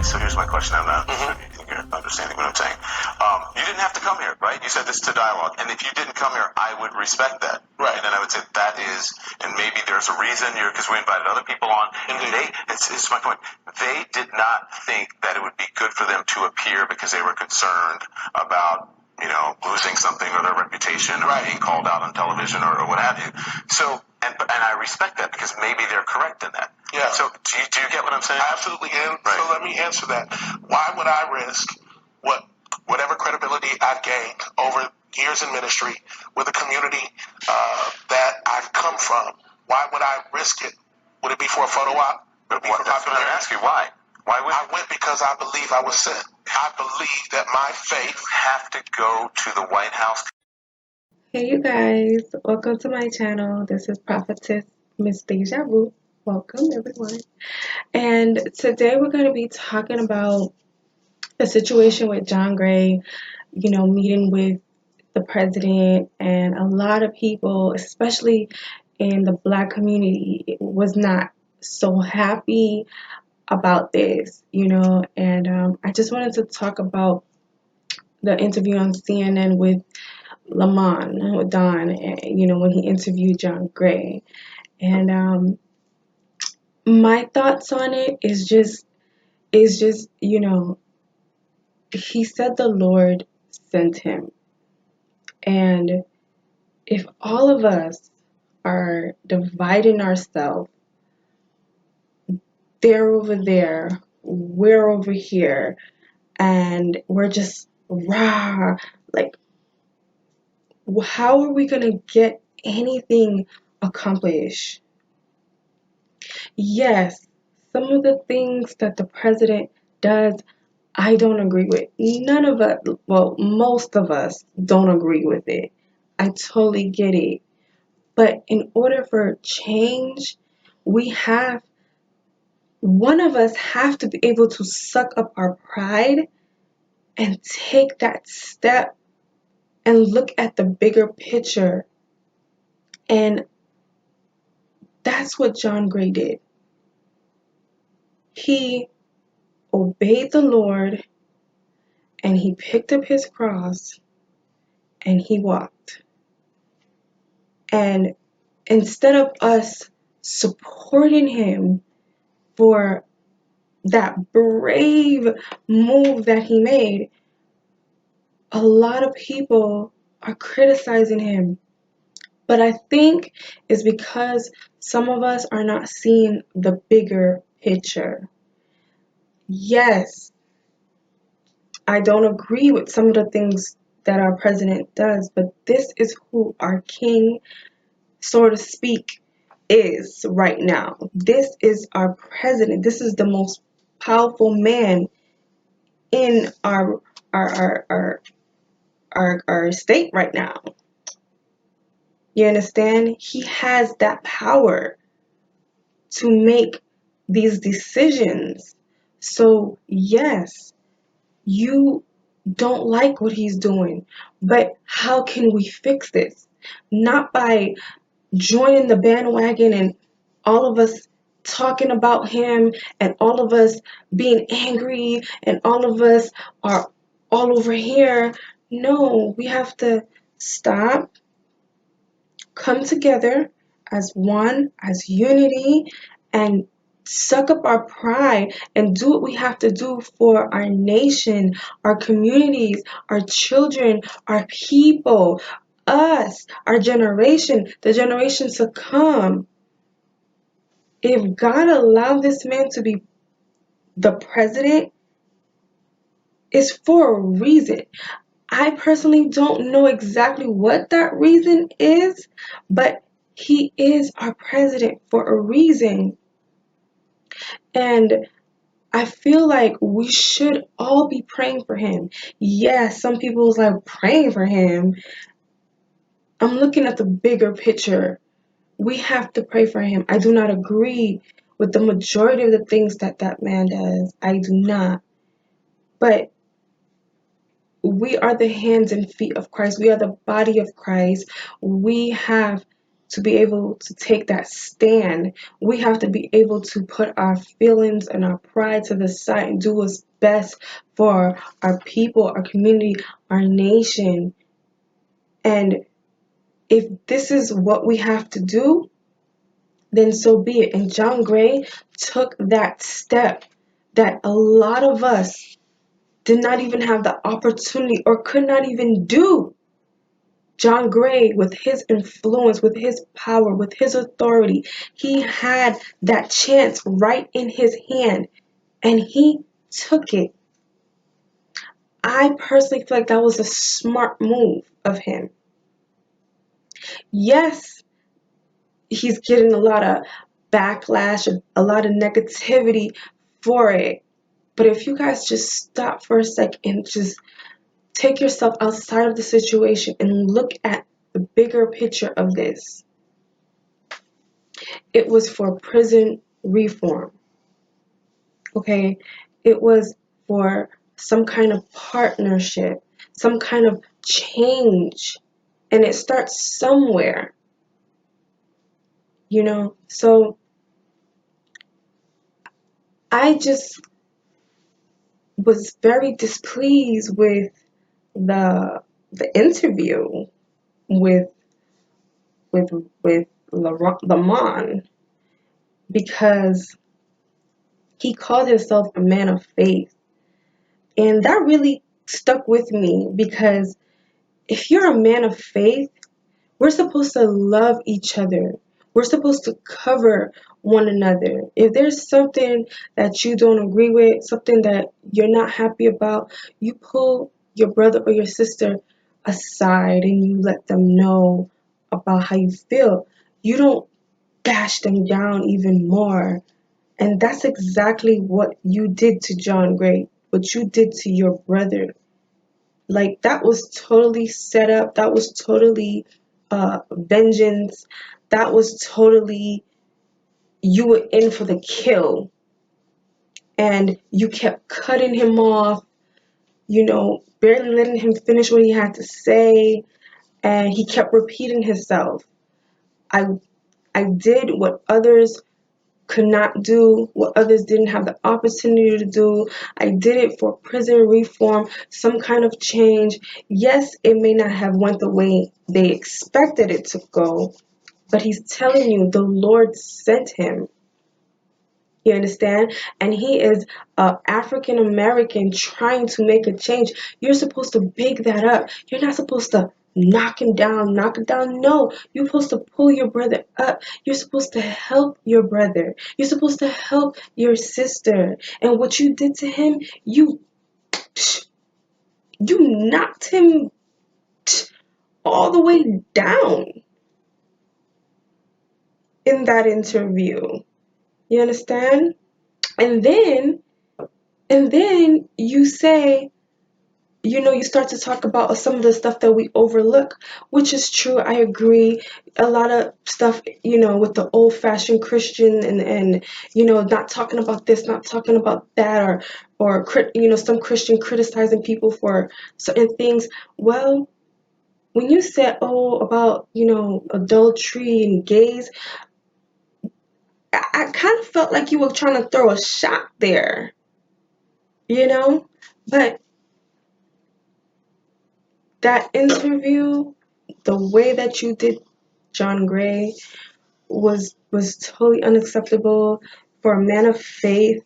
so here's my question. I'm not sure you're understanding what I'm saying. You didn't have to come here, right? You said this to dialogue. And if you didn't come here, I would respect that. Right. And then I would say that is, and maybe there's a reason because we invited other people on. And it's my point. They did not think that it would be good for them to appear because they were concerned about, losing something or their reputation or being called out on television or what have you. So, and I respect that because maybe they're correct in that. Yeah. So do you get what I'm saying? Absolutely. And so let me answer that. Why would I risk whatever credibility I've gained over years in ministry with a community that I've come from? Why would I risk it? Would it be for a photo op? That's what I'm asking. Why? Why would I went because I believe I was sent. I believe that my faith have to go to the White House. Hey you guys, welcome to my channel. This is Prophetess Miss Deja Vu. Welcome everyone. And today we're going to be talking about the situation with John Gray, meeting with the president, and a lot of people, especially in the Black community, was not so happy about this, and I just wanted to talk about the interview on CNN with Lamont, with Don, when he interviewed John Gray. And my thoughts on it is just, he said the Lord sent him. And if all of us are dividing ourselves, they're over there, we're over here, and we're just rah, like, how are we going to get anything accomplished? Yes, some of the things that the president does, I don't agree with. None of us, well, most of us don't agree with it. I totally get it. But in order for change, one of us have to be able to suck up our pride and take that step and look at the bigger picture. And that's what John Gray did. He obeyed the Lord, and he picked up his cross and he walked. And instead of us supporting him for that brave move that he made, a lot of people are criticizing him. But I think it's because some of us are not seeing the bigger picture. Yes, I don't agree with some of the things that our president does, but this is who our king, so to speak, is right now. This is our president. This is the most powerful man in our state right now. You understand? He has that power to make these decisions. So yes, you don't like what he's doing, but how can we fix this? Not by joining the bandwagon and all of us talking about him and all of us being angry and all of us are all over here. No, we have to stop, come together as one, as unity, and suck up our pride and do what we have to do for our nation, our communities, our children, our people, us, our generation, the generations to come. If God allowed this man to be the president, it's for a reason. I personally don't know exactly what that reason is, but he is our president for a reason. And I feel like we should all be praying for him. Yes, some people's like praying for him. I'm looking at the bigger picture. We have to pray for him. I do not agree with the majority of the things that man does. I do not. But we are the hands and feet of Christ. We are the body of Christ. We have to be able to take that stand, we have to be able to put our feelings and our pride to the side and do what's best for our people, our community, our nation. And if this is what we have to do, then so be it. And John Gray took that step that a lot of us did not even have the opportunity or could not even do. John Gray, with his influence, with his power, with his authority, he had that chance right in his hand and he took it. I personally feel like that was a smart move of him. Yes, he's getting a lot of backlash, a lot of negativity for it. But if you guys just stop for a second and just take yourself outside of the situation and look at the bigger picture of this, it was for prison reform. Okay? It was for some kind of partnership, some kind of change. And it starts somewhere, you know? So I just was very displeased with the interview with with with Lamont, because he called himself a man of faith. And that really stuck with me, because if you're a man of faith, we're supposed to love each other. We're supposed to cover one another. If there's something that you don't agree with, something that you're not happy about, you pull your brother or your sister aside and you let them know about how you feel. You don't bash them down even more. And that's exactly what you did to John Gray, what you did to your brother. Like, that was totally set up. That was totally vengeance. That was totally, you were in for the kill. And you kept cutting him off, barely letting him finish what he had to say. And he kept repeating himself. I I did what others could not do, what others didn't have the opportunity to do. I did it for prison reform, some kind of change. Yes, it may not have went the way they expected it to go, but he's telling you the Lord sent him. You understand? And he is African American trying to make a change. You're supposed to big that up. You're not supposed to knock him down, knock him down. No, you're supposed to pull your brother up. You're supposed to help your brother. You're supposed to help your sister. And what you did to him, you knocked him all the way down in that interview. You understand? And then you say, you start to talk about some of the stuff that we overlook, which is true. I agree. A lot of stuff, with the old-fashioned Christian and not talking about this, not talking about that, or some Christian criticizing people for certain things. Well, when you said, about, adultery and gays, I kind of felt like you were trying to throw a shot there, but that interview, the way that you did John Gray was totally unacceptable for a man of faith.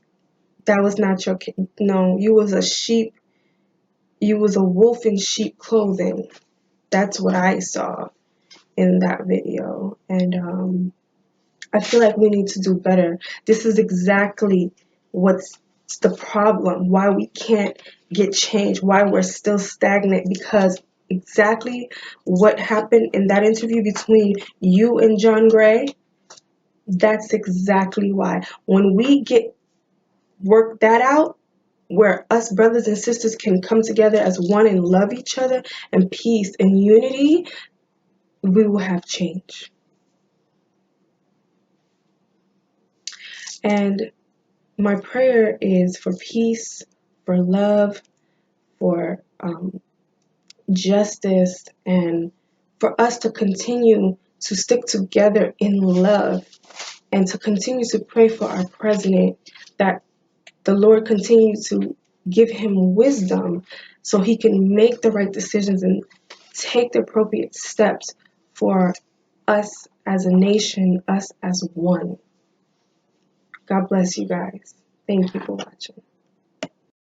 That was not your no. You was a sheep. You was a wolf in sheep clothing. That's what I saw in that video, and I feel like we need to do better. This is exactly what's the problem. Why we can't get change. Why we're still stagnant, because exactly what happened in that interview between you and John Gray, that's exactly why. When we work that out, where us brothers and sisters can come together as one and love each other and peace and unity, we will have change. And my prayer is for peace, for love, for justice, and for us to continue to stick together in love and to continue to pray for our president, that the Lord continue to give him wisdom so he can make the right decisions and take the appropriate steps for us as a nation, us as one. God bless you guys. Thank you for watching.